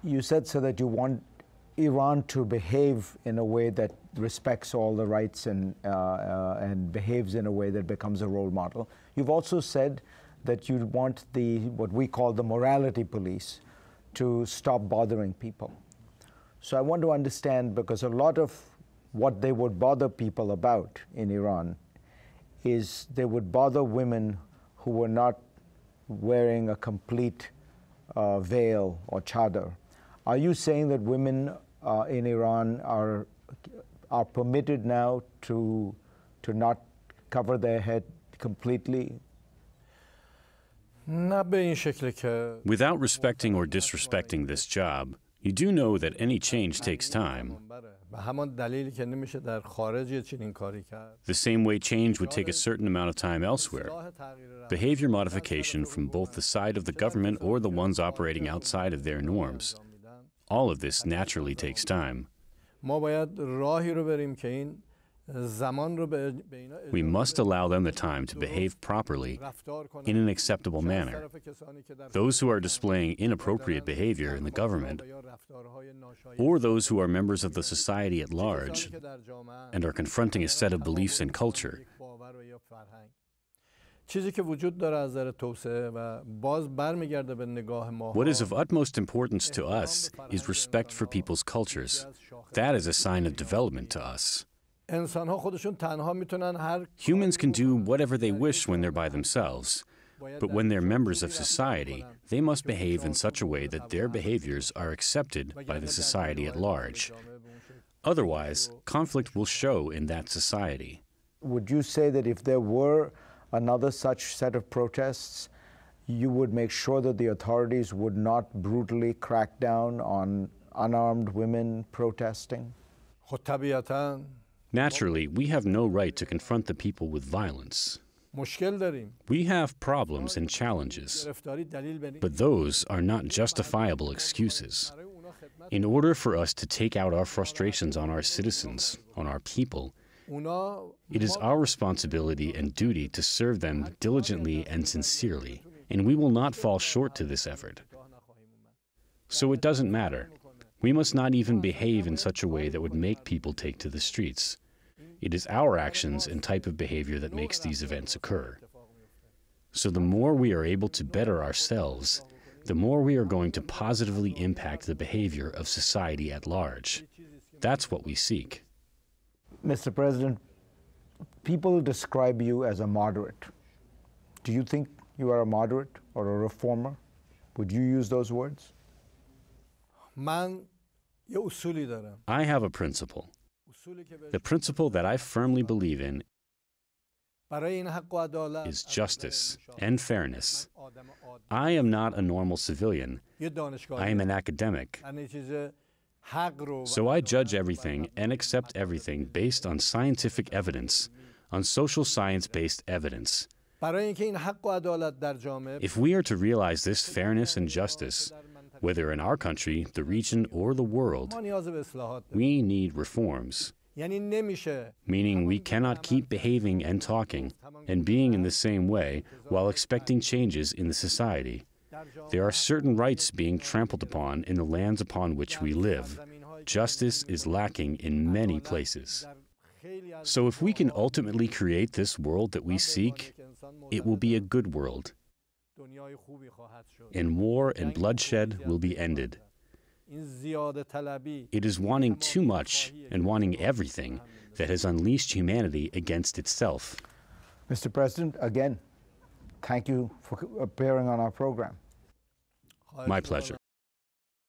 You said, sir, that you want Iran to behave in a way that respects all the rights and behaves in a way that becomes a role model. You've also said that you want what we call the morality police to stop bothering people. So I want to understand, because a lot of what they would bother people about in Iran is they would bother women who were not wearing a complete veil or chadar. Are you saying that women in Iran are permitted now to not cover their head completely? Without respecting or disrespecting this job, you do know that any change takes time. The same way change would take a certain amount of time elsewhere. Behavior modification from both the side of the government or the ones operating outside of their norms. All of this naturally takes time. We must allow them the time to behave properly in an acceptable manner. Those who are displaying inappropriate behavior in the government, or those who are members of the society at large and are confronting a set of beliefs and culture, what is of utmost importance to us is respect for people's cultures. That is a sign of development to us. Humans can do whatever they wish when they're by themselves, but when they're members of society, they must behave in such a way that their behaviors are accepted by the society at large. Otherwise, conflict will show in that society. Would you say that if there were another such set of protests, you would make sure that the authorities would not brutally crack down on unarmed women protesting? Naturally, we have no right to confront the people with violence. We have problems and challenges, but those are not justifiable excuses. In order for us to take out our frustrations on our citizens, on our people, it is our responsibility and duty to serve them diligently and sincerely, and we will not fall short to this effort. So it doesn't matter. We must not even behave in such a way that would make people take to the streets. It is our actions and type of behavior that makes these events occur. So the more we are able to better ourselves, the more we are going to positively impact the behavior of society at large. That's what we seek. Mr. President, people describe you as a moderate. Do you think you are a moderate or a reformer? Would you use those words? I have a principle. The principle that I firmly believe in is justice and fairness. I am not a normal civilian. I am an academic. So I judge everything and accept everything based on scientific evidence, on social science-based evidence. If we are to realize this fairness and justice, whether in our country, the region, or the world, we need reforms. Meaning we cannot keep behaving and talking and being in the same way while expecting changes in the society. There are certain rights being trampled upon in the lands upon which we live. Justice is lacking in many places. So if we can ultimately create this world that we seek, it will be a good world. And war and bloodshed will be ended. It is wanting too much and wanting everything that has unleashed humanity against itself. Mr. President, again, thank you for appearing on our program. My pleasure.